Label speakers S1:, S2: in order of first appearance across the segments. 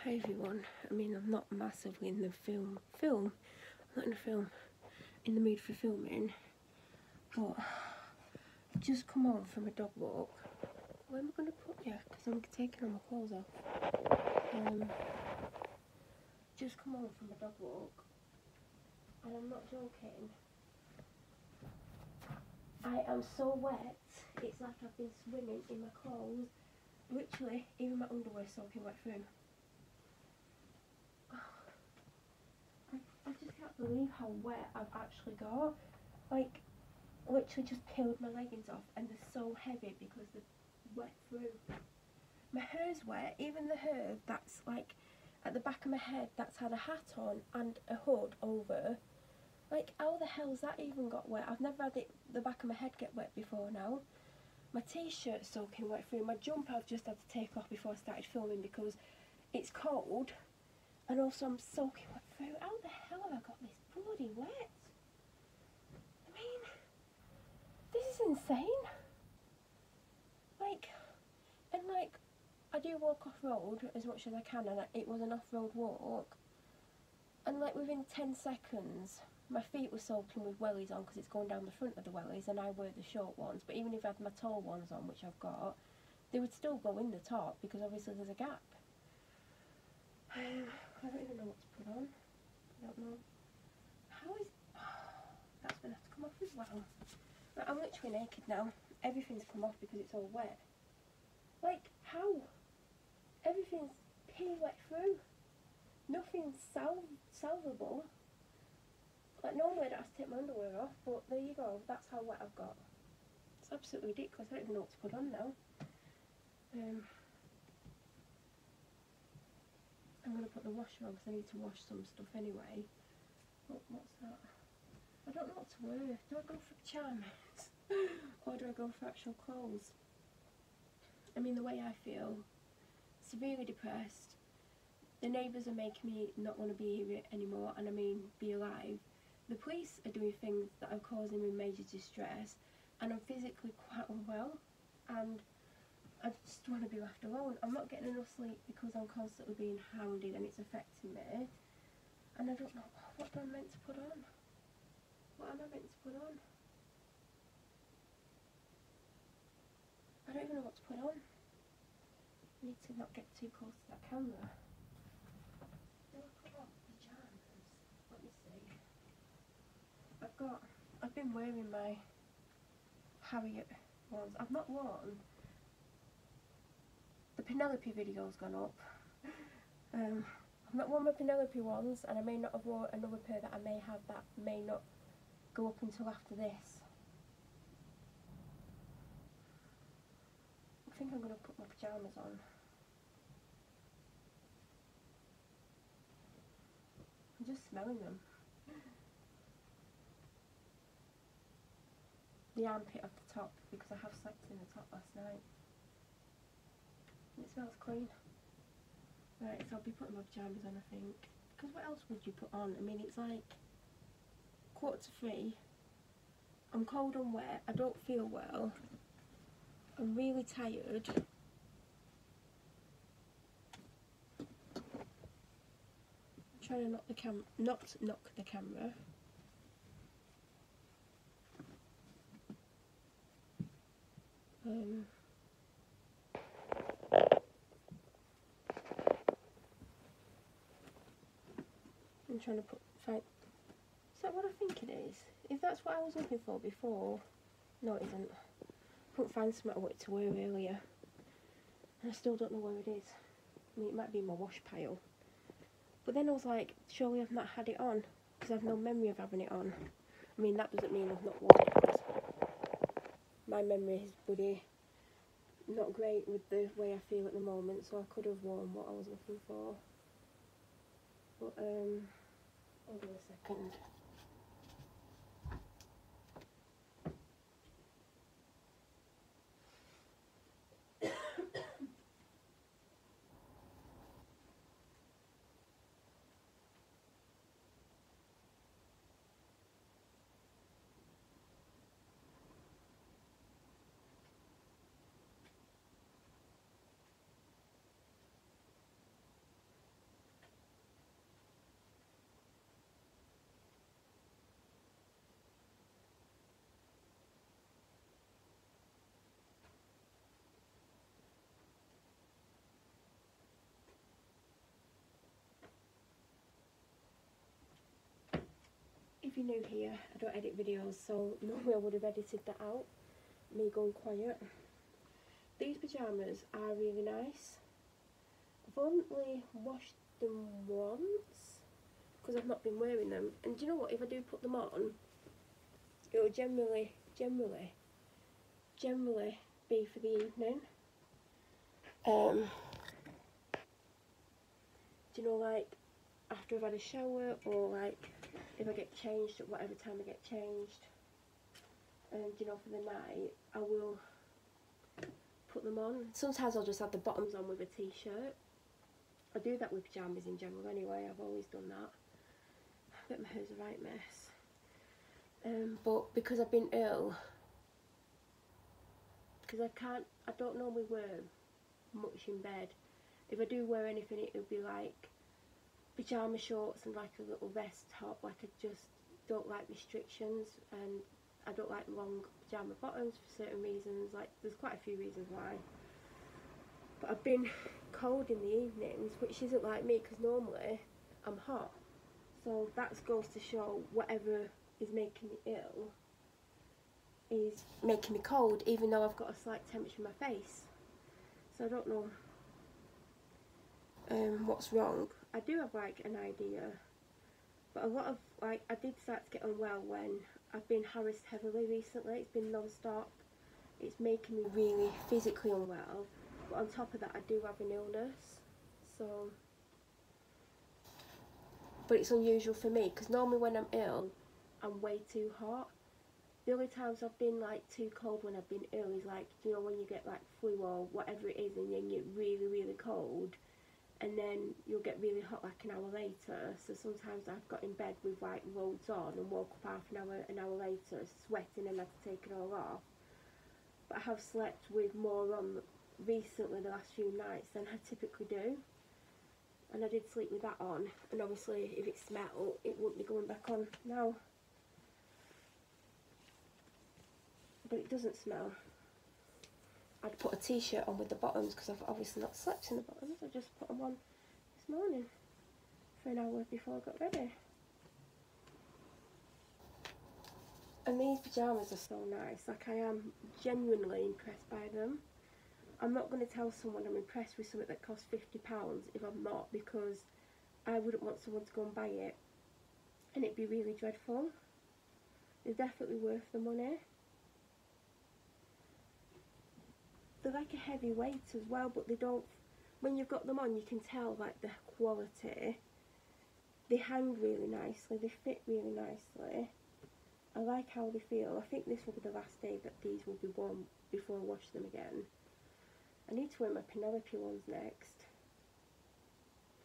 S1: Hi everyone. I mean, I'm not massively in the film. I'm not in the film, in the mood for filming, but I've just come home from a dog walk. Where am I going to put you? Because I'm taking all my clothes off. Just come home from a dog walk, and I'm not joking. I am so wet. It's like I've been swimming in my clothes. Literally, even my underwear soaking wet through. I just can't believe how wet I've actually got. Like, literally just peeled my leggings off, and they're so heavy because they're wet through. My hair's wet, even the hair that's like at the back of my head that's had a hat on and a hood over. Like, how the hell's that even got wet? I've never had the back of my head get wet before now. My t-shirt's soaking wet through. My jumper I've just had to take off before I started filming because it's cold. And also I'm soaking wet through. How the hell have I got this bloody wet? I mean, this is insane. Like, and like, I do walk off-road as much as I can, and it was an off-road walk. And like within 10 seconds, my feet were soaking with wellies on because it's going down the front of the wellies, and I wear the short ones. But even if I had my tall ones on, which I've got, they would still go in the top because obviously there's a gap. I don't even know what to put on. I don't know. How is... that's going to have to come off as well. Right, I'm literally naked now. Everything's come off because it's all wet. Like, how? Everything's pee wet through. Nothing's salvable. Like, normally I'd have to take my underwear off, but there you go. That's how wet I've got. It's absolutely ridiculous. I don't even know what to put on now. I'm going to put the washer on because I need to wash some stuff anyway. Oh, what's that? I don't know what to wear. Do I go for pyjamas? Or do I go for actual clothes? I mean, the way I feel, severely depressed. The neighbours are making me not want to be here anymore, and I mean, be alive. The police are doing things that are causing me major distress, and I'm physically quite unwell, and I just want to be left alone. I'm not getting enough sleep because I'm constantly being hounded and it's affecting me. And I don't know, what am I meant to put on? What am I meant to put on? I don't even know what to put on. I need to not get too close to that camera. Do I put on pyjamas? Let me see. I've been wearing my Harriet ones. I've not worn. The Penelope video's gone up. I've not worn my Penelope ones, and I may not have worn another pair that I may have that may not go up until after this. I think I'm going to put my pyjamas on. I'm just smelling them. The armpit of the top, because I have slept in the top last night. It smells clean. Right, so I'll be putting my pyjamas on, I think. Because what else would you put on? I mean, it's like 2:45. I'm cold and wet. I don't feel well. I'm really tired. I'm trying to not knock the camera. I'm trying to find. Is that what I think it is? If that's what I was looking for before, no, it isn't. I couldn't find something I wanted to wear earlier, and I still don't know where it is. I mean, it might be in my wash pile. But then I was like, surely I've not had it on because I've no memory of having it on. I mean, that doesn't mean I've not worn it, because my memory is bloody not great with the way I feel at the moment, so I could have worn what I was looking for. But hold on a second. if you're new here, I don't edit videos, so normally I would have edited that out, me going quiet. These pyjamas are really nice. I've only washed them once because I've not been wearing them, and do you know what, if I do put them on, it will generally be for the evening. Do you know, like after I've had a shower, or like if I get changed at whatever time I get changed, you know, for the night, I will put them on. Sometimes I'll just have the bottoms on with a t-shirt. I do that with pyjamas in general anyway, I've always done that. I bet my hair's a right mess. But because I've been ill, because I don't normally wear much in bed. If I do wear anything, it'll be like pyjama shorts and like a little vest top. Like, I just don't like restrictions, and I don't like long pyjama bottoms for certain reasons. Like, there's quite a few reasons why. But I've been cold in the evenings, which isn't like me, because normally I'm hot. So that goes to show whatever is making me ill is making me cold, even though I've got a slight temperature in my face. So I don't know what's wrong. I do have like an idea, but a lot of, like, I did start to get unwell when I've been harassed heavily recently. It's been non-stop. It's making me really physically unwell, but on top of that I do have an illness. So, but it's unusual for me, because normally when I'm ill I'm way too hot. The only times I've been like too cold when I've been ill is like, you know, when you get like flu or whatever it is, and then you get really cold, and then you'll get really hot like an hour later. So sometimes I've got in bed with like loads on and woke up half an hour later sweating and had to take it all off. But I have slept with more on recently, the last few nights, than I typically do. And I did sleep with that on, and obviously if it smelled, it wouldn't be going back on now. But it doesn't smell. I'd put a t-shirt on with the bottoms, because I've obviously not slept in the bottoms. I just put them on this morning for an hour before I got ready. And these pyjamas are so nice. Like, I am genuinely impressed by them. I'm not going to tell someone I'm impressed with something that costs £50 if I'm not, because I wouldn't want someone to go and buy it and it'd be really dreadful. They're definitely worth the money. They're like a heavy weight as well, but they don't, when you've got them on, you can tell like the quality. They hang really nicely, they fit really nicely. I like how they feel. I think this will be the last day that these will be worn before I wash them again. I need to wear my Penelope ones next.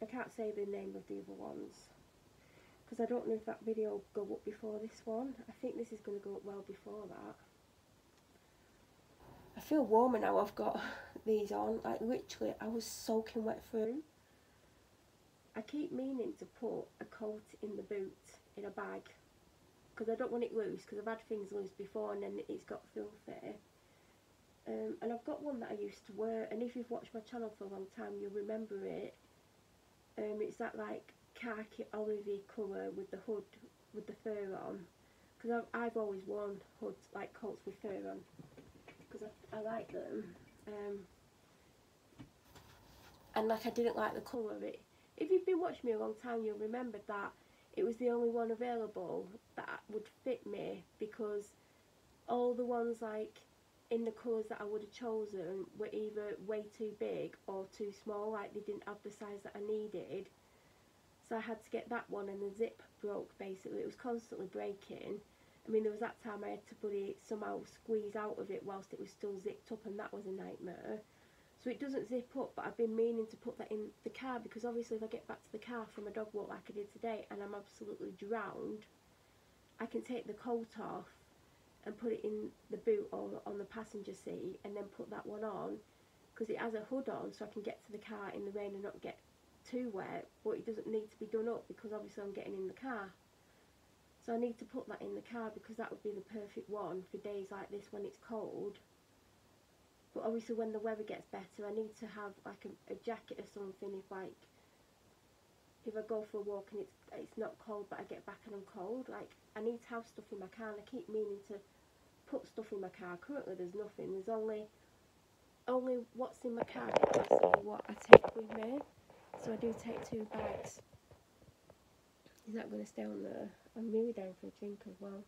S1: I can't say the name of the other ones, because I don't know if that video will go up before this one. I think this is going to go up well before that. I feel warmer now I've got these on. Like, literally, I was soaking wet through. I keep meaning to put a coat in the boot in a bag, because I don't want it loose, because I've had things loose before and then it's got filthy. And I've got one that I used to wear, and if you've watched my channel for a long time you'll remember it. It's that like khaki olivey colour with the hood, with the fur on, because I've always worn hoods, like coats with fur on, because I like them. And like, I didn't like the colour of it. If you've been watching me a long time, you'll remember that it was the only one available that would fit me, because all the ones like in the colours that I would have chosen were either way too big or too small, like they didn't have the size that I needed. So I had to get that one, and the zip broke basically. It was constantly breaking. I mean, there was that time I had to put it, somehow squeeze out of it whilst it was still zipped up, and that was a nightmare. So it doesn't zip up, but I've been meaning to put that in the car, because obviously if I get back to the car from a dog walk like I did today and I'm absolutely drowned, I can take the coat off and put it in the boot or on the passenger seat, and then put that one on, because it has a hood on, so I can get to the car in the rain and not get too wet, but it doesn't need to be done up, because obviously I'm getting in the car. So I need to put that in the car, because that would be the perfect one for days like this when it's cold. But obviously when the weather gets better, I need to have like a jacket or something, if like if I go for a walk and it's not cold but I get back and I'm cold, like I need to have stuff in my car, and I keep meaning to put stuff in my car. Currently there's nothing, there's only what's in my car is basically what I take with me. So I do take 2 bags. Is that going to stay on there? I'm really down for a drink as well.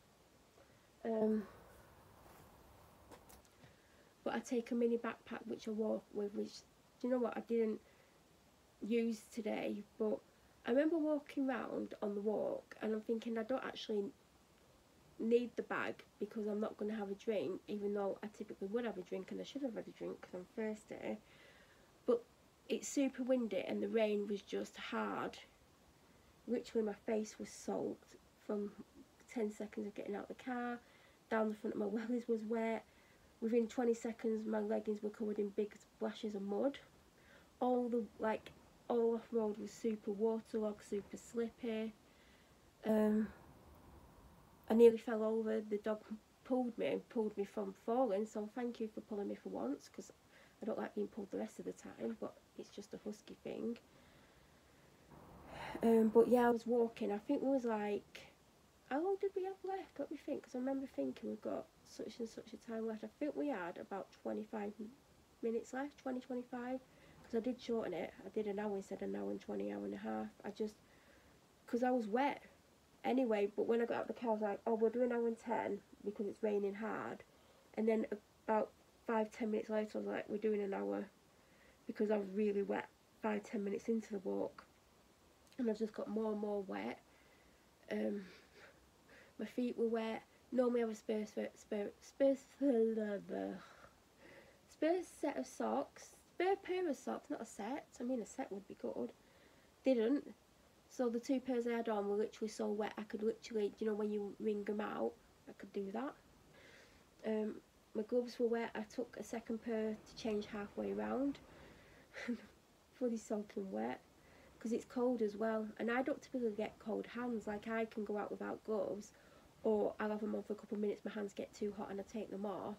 S1: But I take a mini backpack which I walk with, which, do you know what, I didn't use today, but I remember walking around on the walk and I'm thinking I don't actually need the bag because I'm not going to have a drink, even though I typically would have a drink and I should have had a drink because I'm thirsty. But it's super windy and the rain was just hard. Literally my face was soaked from 10 seconds of getting out of the car. Down the front of my wellies was wet. Within 20 seconds my leggings were covered in big splashes of mud. All off road was super waterlogged, super slippy. I nearly fell over. The dog pulled me from falling, so thank you for pulling me for once, because I don't like being pulled the rest of the time, but it's just a husky thing. But yeah, I was walking. I think it was like, how long did we have left? Let me think, because I remember thinking we've got such and such a time left. I think we had about 25 minutes left, 20-25, because I did shorten it. I did an hour instead of an hour and 20, hour and a half. Because I was wet anyway, but when I got out of the car I was like, oh, we'll do an hour and 10 because it's raining hard. And then about 5-10 minutes later I was like, we're doing an hour, because I was really wet 5-10 minutes into the walk. And I've just got more and more wet. My feet were wet. Normally I have a spare set of socks. Spare pair of socks, not a set. I mean, a set would be good. Didn't. So the 2 pairs I had on were literally so wet I could literally, you know, when you wring them out, I could do that. My gloves were wet. I took a second pair to change halfway around. Fully soaking wet. Because it's cold as well, and I don't typically get cold hands. Like, I can go out without gloves, or I'll have them on for a couple of minutes, my hands get too hot and I take them off.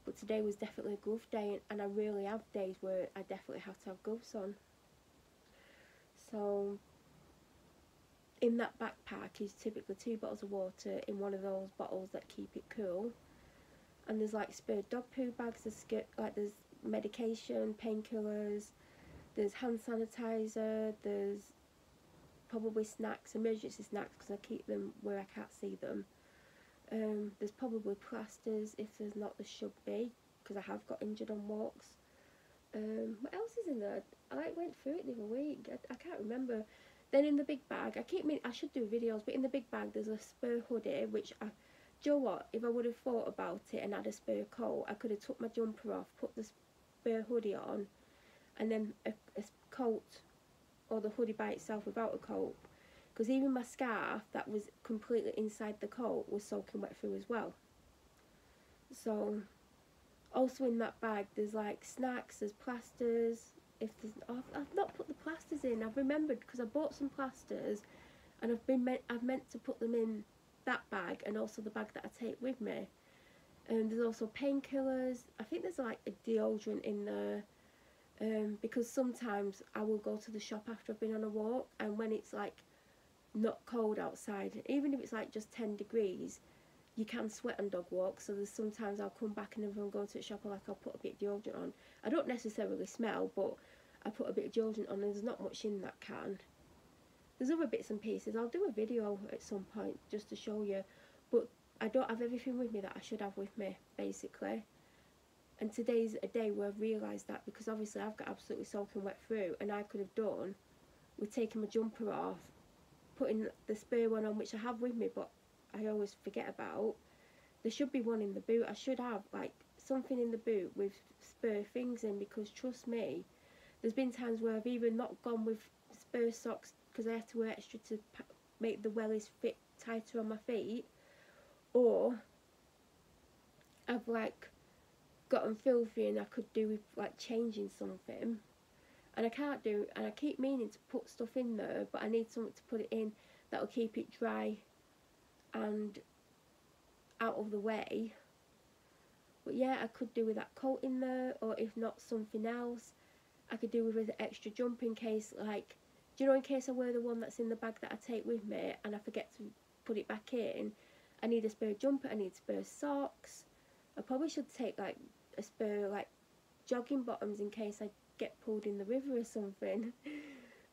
S1: But today was definitely a glove day, and I really have days where I definitely have to have gloves on. So in that backpack is typically 2 bottles of water in one of those bottles that keep it cool, and there's like spare dog poo bags, there's medication, painkillers, there's hand sanitizer, there's probably snacks, emergency snacks, because I keep them where I can't see them. There's probably plasters if there's not, there should be, because I have got injured on walks. What else is in there? I went through it the other week, I can't remember. Then in the big bag, I should do videos, but in the big bag there's a spare hoodie, which do you know what, if I would have thought about it and had a spare coat, I could have took my jumper off, put the spare hoodie on, and then a coat, or the hoodie by itself without a coat, because even my scarf that was completely inside the coat was soaking wet through as well. So also in that bag there's like snacks, there's plasters. I've not put the plasters in. I've remembered because I bought some plasters, and I've meant to put them in that bag, and also the bag that I take with me. And there's also painkillers. I think there's like a deodorant in there. Because sometimes I will go to the shop after I've been on a walk, and when it's like not cold outside, even if it's like just 10 degrees, you can sweat on dog walks. So there's sometimes I'll come back, and if I'm going to the shop, I'll put a bit of deodorant on. I don't necessarily smell, but I put a bit of deodorant on, and there's not much in that can. There's other bits and pieces. I'll do a video at some point just to show you, but I don't have everything with me that I should have with me, basically. And today's a day where I've realised that, because obviously I've got absolutely soaking wet through, and I could have done with taking my jumper off, putting the spare one on, which I have with me but I always forget about. There should be one in the boot. I should have like something in the boot with spare things in, because trust me, there's been times where I've either not gone with spare socks because I had to wear extra to make the wellies fit tighter on my feet, or I've like gotten filthy and I could do with like changing something, and I can't do, and I keep meaning to put stuff in there, but I need something to put it in that'll keep it dry and out of the way. But yeah, I could do with that coat in there, or if not something else, I could do with an extra jumper in case like do you know, in case I wear the one that's in the bag that I take with me and I forget to put it back in, I need a spare jumper, I need spare socks. I probably should take like a spare like jogging bottoms in case I get pulled in the river or something.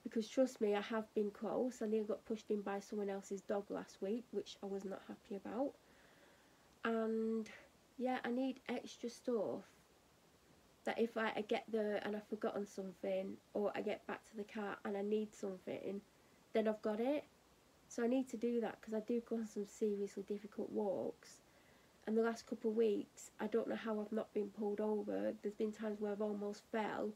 S1: Because trust me, I have been close. I nearly got pushed in by someone else's dog last week, which I was not happy about. And yeah, I need extra stuff that if I get there and I've forgotten something, or I get back to the car and I need something, then I've got it. So I need to do that, because I do go on some seriously difficult walks. And the last couple of weeks, I don't know how I've not been pulled over. There's been times where I've almost fell.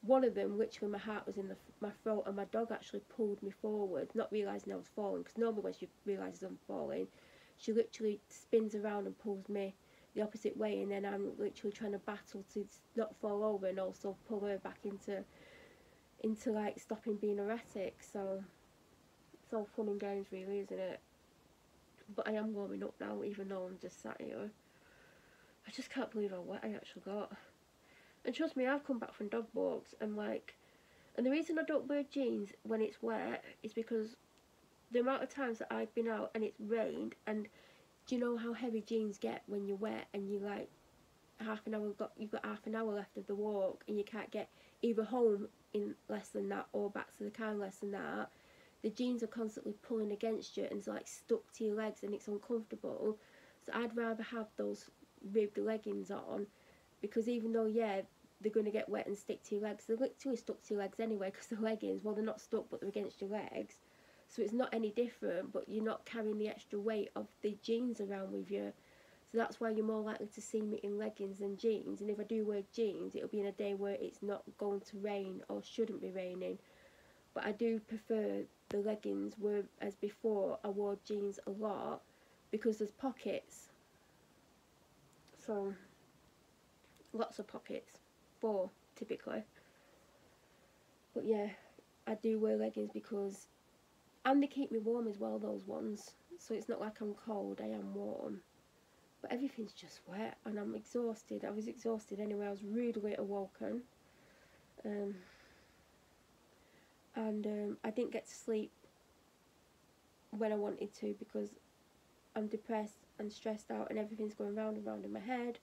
S1: One of them, literally my heart was in my throat, and my dog actually pulled me forward, not realising I was falling, because normally when she realises I'm falling, she literally spins around and pulls me the opposite way, and then I'm literally trying to battle to not fall over and also pull her back into like stopping being erratic. So it's all fun and games really, isn't it? But I am warming up now, even though I'm just sat here. I just can't believe how wet I actually got. And trust me, I've come back from dog walks and and the reason I don't wear jeans when it's wet is because the amount of times that I've been out and it's rained, and do you know how heavy jeans get when you're wet and you like you've got half an hour left of the walk and you can't get either home in less than that or back to the car in less than that. The jeans are constantly pulling against you and it's like stuck to your legs and it's uncomfortable. So I'd rather have those ribbed leggings on, because even though, yeah, they're going to get wet and stick to your legs, they're literally stuck to your legs anyway, because the leggings, well, they're not stuck but they're against your legs. So it's not any different, but you're not carrying the extra weight of the jeans around with you. So that's why you're more likely to see me in leggings than jeans. And if I do wear jeans, it'll be in a day where it's not going to rain or shouldn't be raining. But I do prefer the leggings, whereas before I wore jeans a lot because there's pockets. So lots of pockets, 4 typically. But yeah, I do wear leggings because, and they keep me warm as well, those ones. So it's not like I'm cold, I am warm. But everything's just wet and I'm exhausted. I was exhausted anyway, I was rudely awoken. I didn't get to sleep when I wanted to because I'm depressed and stressed out and everything's going round and round in my head.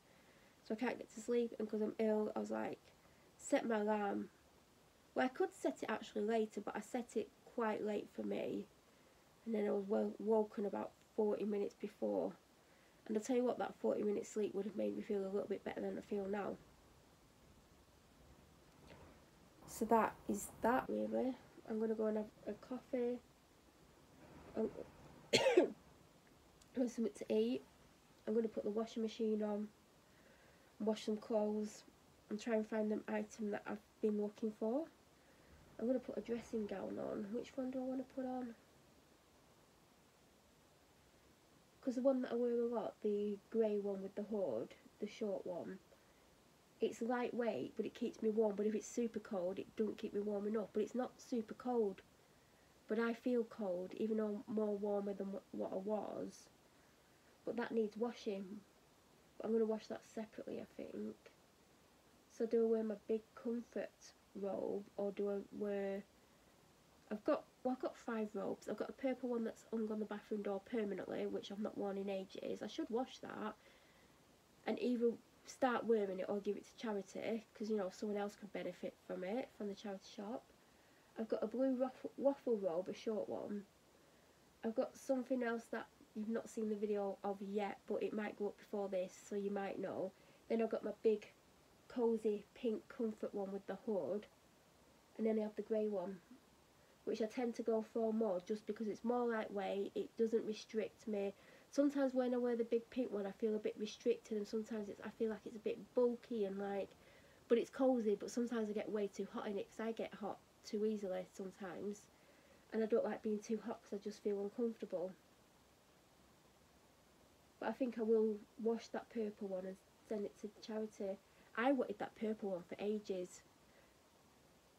S1: So I can't get to sleep, and because I'm ill, I was like, set my alarm. Well, I could set it actually later, but I set it quite late for me. And then I was woken about 40 minutes before. And I'll tell you what, that 40-minute sleep would have made me feel a little bit better than I feel now. So that is that, really. I'm going to go and have a coffee. Have something to eat. I'm going to put the washing machine on, wash some clothes, and try and find them item that I've been looking for. I'm going to put a dressing gown on. Which one do I want to put on? Because the one that I wear a lot, the grey one with the hood, the short one, it's lightweight, but it keeps me warm. But if it's super cold, it don't keep me warm enough. But it's not super cold. But I feel cold, even though I'm more warmer than what I was. But that needs washing. But I'm going to wash that separately, I think. So do I wear my big comfort robe, or do I wear... I've got 5 robes. I've got a purple one that's hung on the bathroom door permanently, which I've not worn in ages. I should wash that and either start wearing it or give it to charity, because, you know, someone else could benefit from it, from the charity shop. I've got a blue waffle robe, a short one. I've got something else that you've not seen the video of yet, but it might go up before this, so you might know. Then I've got my big cosy pink comfort one with the hood, and then I have the grey one, which I tend to go for more just because it's more lightweight, it doesn't restrict me. Sometimes when I wear the big pink one I feel a bit restricted, and sometimes I feel like it's a bit bulky and like, but it's cosy, but sometimes I get way too hot in it because I get hot too easily sometimes, and I don't like being too hot because I just feel uncomfortable. But I think I will wash that purple one and send it to charity. I wanted that purple one for ages.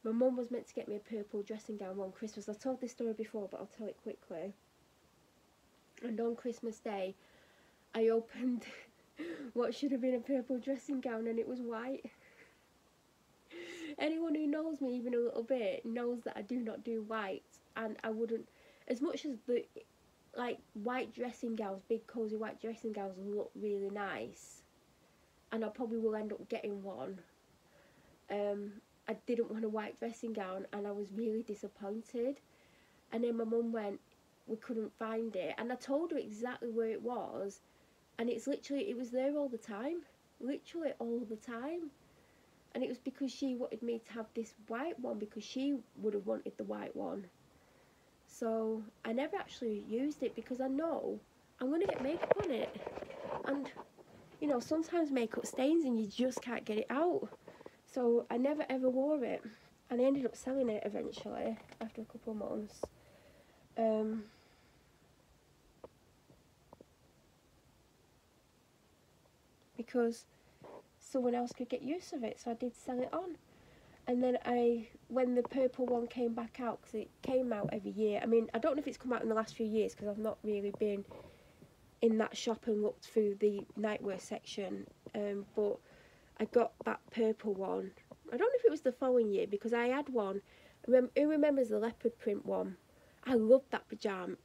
S1: My mum was meant to get me a purple dressing gown on Christmas. I've told this story before, but I'll tell it quickly. And on Christmas Day, I opened what should have been a purple dressing gown, and it was white. Anyone who knows me even a little bit knows that I do not do white, and I wouldn't, as much as the like white dressing gowns, big cozy white dressing gowns look really nice, and I probably will end up getting one. I didn't want a white dressing gown, and I was really disappointed. And then my mum went, we couldn't find it, and I told her exactly where it was, and it's literally, it was there all the time, literally all the time. And it was because she wanted me to have this white one, because she would have wanted the white one. So I never actually used it, because I know I'm going to get makeup on it. And, you know, sometimes makeup stains and you just can't get it out. So I never ever wore it. And I ended up selling it eventually, after a couple of months. Because someone else could get use of it, so I did sell it on. And then when the purple one came back out, because it came out every year, I mean, I don't know if it's come out in the last few years, because I've not really been in that shop and looked through the nightwear section, but I got that purple one. I don't know if it was the following year, because I had one, who remembers the leopard print one? I loved that pyjama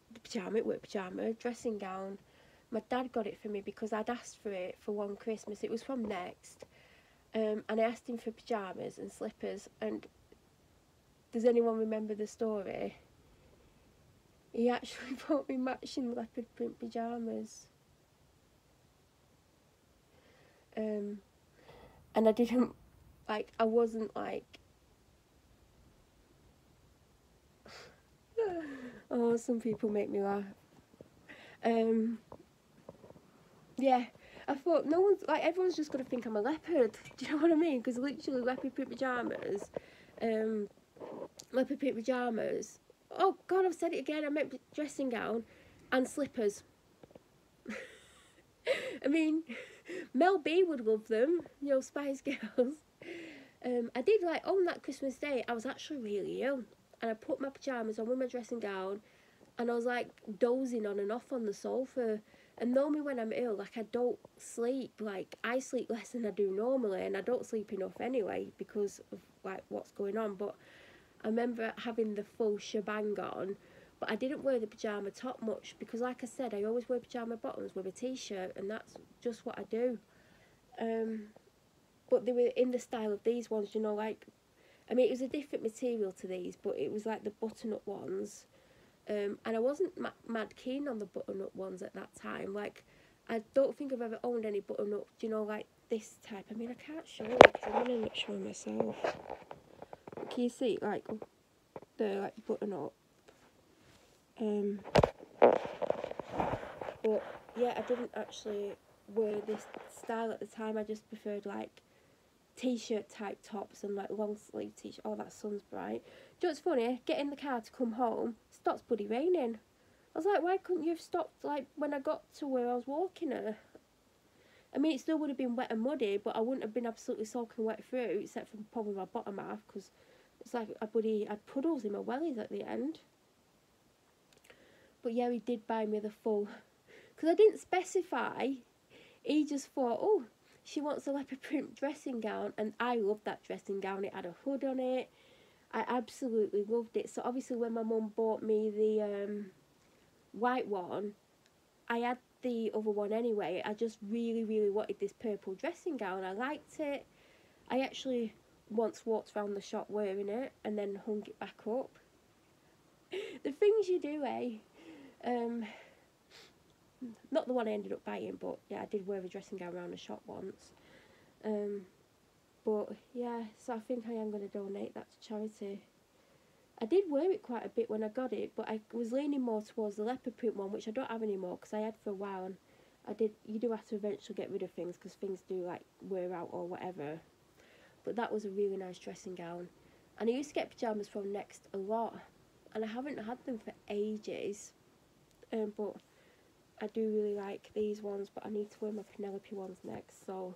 S1: dressing gown. My dad got it for me because I'd asked for it for one Christmas. It was from Next. And I asked him for pyjamas and slippers, and does anyone remember the story? He actually bought me matching leopard print pyjamas. And I didn't, like, I wasn't like, oh, some people make me laugh. Yeah. I thought, no one's, like, everyone's just going to think I'm a leopard. Do you know what I mean? Because literally, leopard print pyjamas. Oh, God, I've said it again. I meant dressing gown and slippers. I mean, Mel B would love them, you know, Spice Girls. I did, like, on that Christmas day, I was actually really ill. And I put my pyjamas on with my dressing gown, and I was, like, dozing on and off on the sofa. And normally when I'm ill, like, I don't sleep, like, I sleep less than I do normally, and I don't sleep enough anyway because of, like, what's going on. But I remember having the full shebang on, but I didn't wear the pyjama top much because, like I said, I always wear pyjama bottoms with a t-shirt, and that's just what I do. But they were in the style of these ones, you know, like, I mean, it was a different material to these, but it was like the button-up ones. And I wasn't mad keen on the button-up ones at that time. Like, I don't think I've ever owned any button-up, you know, like this type. I mean, I can't show it because I'm going to show myself. Can you see, like, the, like, button-up? But, yeah, I didn't actually wear this style at the time. I just preferred, like, t-shirt type tops and, like, long sleeve t-shirt. Oh, that sun's bright. Do you know what's funny? Get in the car to come home, it starts bloody raining. I was like, why couldn't you have stopped, like, when I got to where I was walking her? I mean, it still would have been wet and muddy, but I wouldn't have been absolutely soaking wet through, except for probably my bottom half, because it's like I had puddles in my wellies at the end. But yeah, he did buy me the full, because I didn't specify. He just thought, oh, she wants a leopard print dressing gown, and I loved that dressing gown. It had a hood on it. I absolutely loved it. So obviously when my mum bought me the white one, I had the other one anyway. I just really, really wanted this purple dressing gown. I liked it. I actually once walked around the shop wearing it and then hung it back up. The things you do, eh? Not the one I ended up buying, but yeah, I did wear a dressing gown around the shop once. But yeah, so I think I am going to donate that to charity. I did wear it quite a bit when I got it, but I was leaning more towards the leopard print one, which I don't have anymore because I had for a while, and you do have to eventually get rid of things because things do, like, wear out or whatever. But that was a really nice dressing gown. And I used to get pyjamas from Next a lot, and I haven't had them for ages. But I do really like these ones, but I need to wear my Penelope ones next, so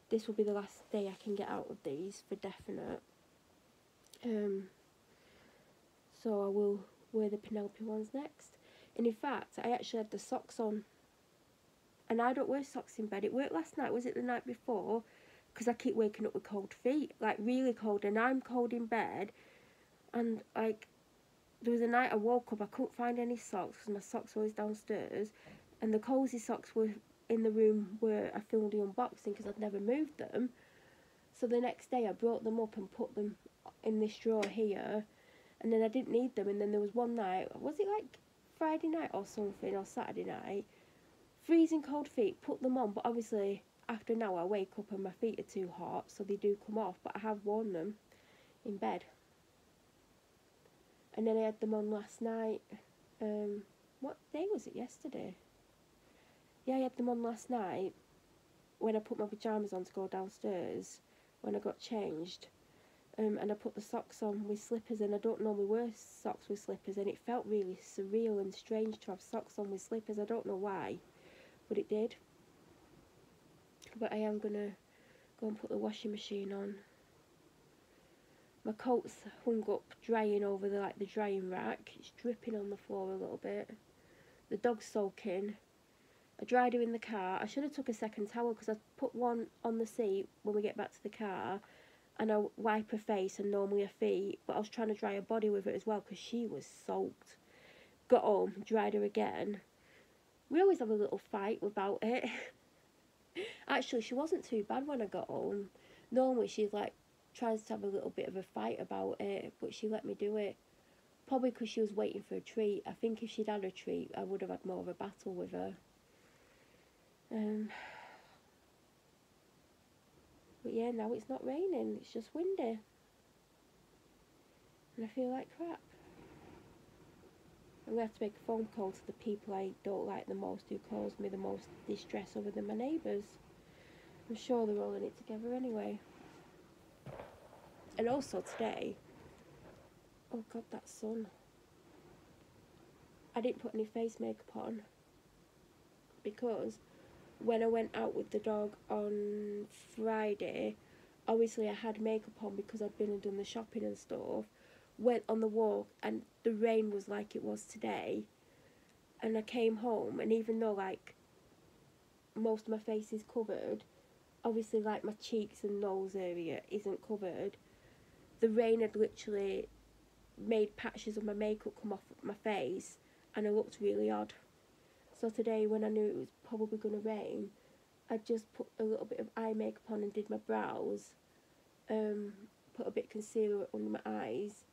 S1: this will be the last day I can get out of these for definite. So I will wear the Penelope ones next. And in fact, I actually had the socks on. And I don't wear socks in bed. It worked last night. Was it the night before? because I keep waking up with cold feet, like really cold, and I'm cold in bed. And like, there was a night I woke up, I couldn't find any socks because my socks were always downstairs, and the cosy socks were in the room where I filmed the unboxing because I'd never moved them. So the next day I brought them up and put them in this drawer here, and then I didn't need them. And then there was one night, was it like Friday night or something, or Saturday night, freezing cold feet, put them on, but obviously after an hour I wake up and my feet are too hot, so they do come off, but I have worn them in bed. And then I had them on last night. What day was it? Yesterday? Yeah, I had them on last night when I put my pyjamas on to go downstairs, when I got changed. And I put the socks on with slippers, and I don't normally wear socks with slippers, and it felt really surreal and strange to have socks on with slippers. I don't know why, but it did. But I am going to go and put the washing machine on. My coat's hung up drying over the drying rack. It's dripping on the floor a little bit. The dog's soaking. I dried her in the car. I should have took a second towel because I put one on the seat when we get back to the car, and I wipe her face and normally her feet, but I was trying to dry her body with it as well because she was soaked. Got home, dried her again. We always have a little fight about it. Actually, she wasn't too bad when I got home. Normally she's like tries to have a little bit of a fight about it, but she let me do it. Probably because she was waiting for a treat. I think if she'd had a treat, I would have had more of a battle with her. But yeah, now it's not raining, it's just windy. And I feel like crap. I'm going to have to make a phone call to the people I don't like the most, who cause me the most distress other than my neighbours. I'm sure they're all in it together anyway. And also today, oh god, that sun. I didn't put any face makeup on because when I went out with the dog on Friday, obviously I had makeup on because I'd been and done the shopping and stuff. Went on the walk and the rain was like it was today, and I came home, and even though like most of my face is covered, obviously like my cheeks and nose area isn't covered, the rain had literally made patches of my makeup come off my face and I looked really odd. So today, when I knew it was probably going to rain, I just put a little bit of eye makeup on and did my brows, put a bit of concealer under my eyes,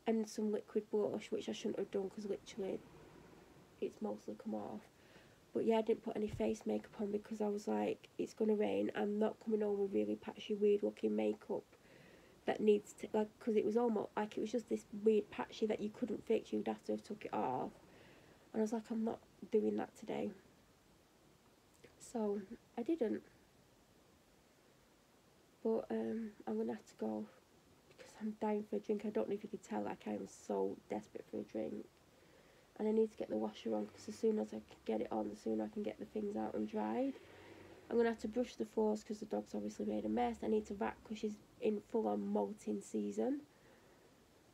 S1: and some liquid blush, which I shouldn't have done because literally it's mostly come off. But yeah, I didn't put any face makeup on because I was like, it's going to rain, I'm not coming over really patchy, weird looking makeup that needs to, like, because it was almost like it was just this weird patchy that you couldn't fix, you'd have to have took it off. And I was like, I'm not doing that today. So I didn't. But I'm going to have to go because I'm dying for a drink. I don't know if you could tell, like, I'm so desperate for a drink. And I need to get the washer on because as soon as I can get it on, the sooner I can get the things out and dried. I'm going to have to brush the floors because the dog's obviously made a mess. I need to vac because she's in full-on molting season.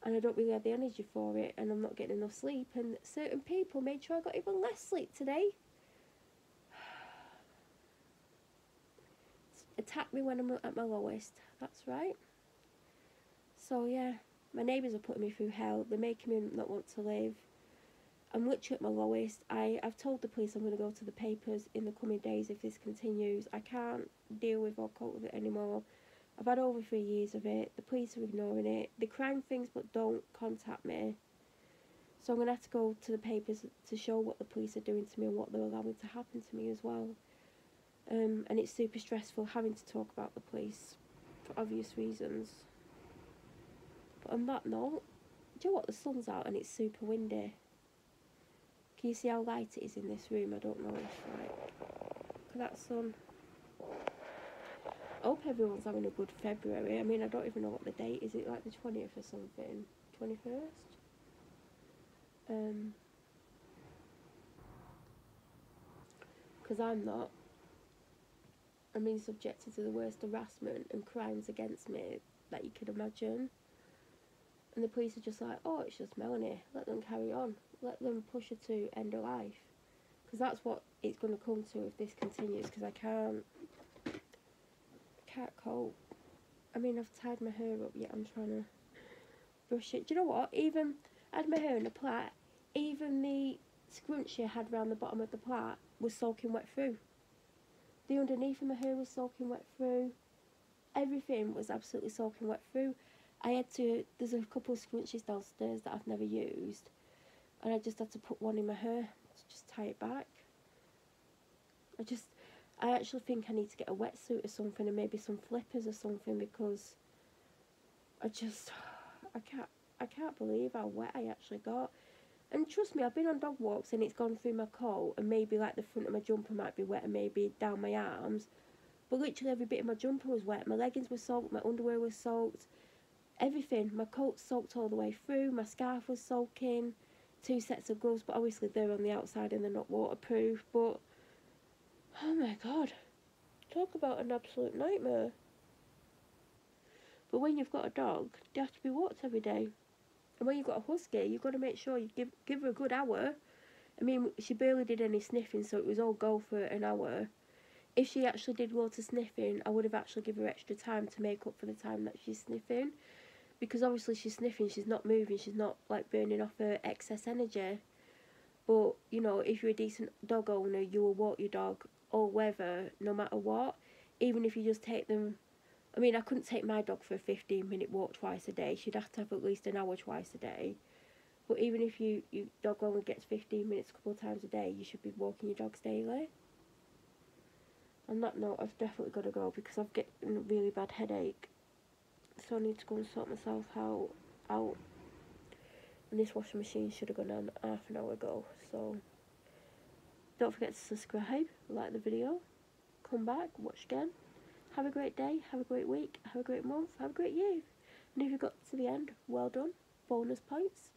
S1: And I don't really have the energy for it, and I'm not getting enough sleep. And certain people made sure I got even less sleep today. Attack me when I'm at my lowest. That's right. So yeah, my neighbours are putting me through hell. They're making me not want to live. I'm literally at my lowest. I've told the police I'm going to go to the papers in the coming days if this continues. I can't deal with or cope with it anymore. I've had over 3 years of it. The police are ignoring it. They crime things but don't contact me. So I'm going to have to go to the papers to show what the police are doing to me and what they're allowing to happen to me as well. And it's super stressful having to talk about the police for obvious reasons. But on that note, do you know what? The sun's out and it's super windy. Can you see how light it is in this room? I don't know if, like, look at that sun. I hope everyone's having a good February. I mean, I don't even know what the date is. Is it like the 20th or something? 21st? Because I'm not. I'm being subjected to the worst harassment and crimes against me that you could imagine. And the police are just like, oh, it's just Melanie. Let them carry on. Let them push her to end her life. Because that's what it's going to come to if this continues. Because I can't. can't cope. I mean, I've tied my hair up, yet I'm trying to brush it. Do you know what? Even, I had my hair in a plait, even the scrunchie I had round the bottom of the plait was soaking wet through. The underneath of my hair was soaking wet through. Everything was absolutely soaking wet through. I had to, there's a couple of scrunchies downstairs that I've never used, and I just had to put one in my hair to just tie it back. I actually think I need to get a wetsuit or something, and maybe some flippers or something, because I can't believe how wet I actually got. And trust me, I've been on dog walks and it's gone through my coat, and maybe like the front of my jumper might be wet and maybe down my arms, but literally every bit of my jumper was wet. My leggings were soaked, my underwear was soaked, everything. My coat soaked all the way through, my scarf was soaking, 2 sets of gloves, but obviously they're on the outside and they're not waterproof. But oh my god, talk about an absolute nightmare. But when you've got a dog, they have to be walked every day. And when you've got a husky, you've got to make sure you give her a good hour. I mean, she barely did any sniffing, so it was all go for an hour. If she actually did loads of sniffing, I would have actually given her extra time to make up for the time that she's sniffing. Because obviously she's sniffing, she's not moving, she's not like burning off her excess energy. But, you know, if you're a decent dog owner, you will walk your dog all weather, no matter what. Even if you just take them, I mean, I couldn't take my dog for a 15-minute walk twice a day. She'd have to have at least an hour twice a day. But even if your dog only gets 15 minutes a couple of times a day, you should be walking your dogs daily. On that note, I've definitely got to go because I've getting a really bad headache. So I need to go and sort myself out. And this washing machine should have gone on half an hour ago. So don't forget to subscribe, like the video, come back, watch again. Have a great day, have a great week, have a great month, have a great year. And if you got to the end, well done. Bonus points.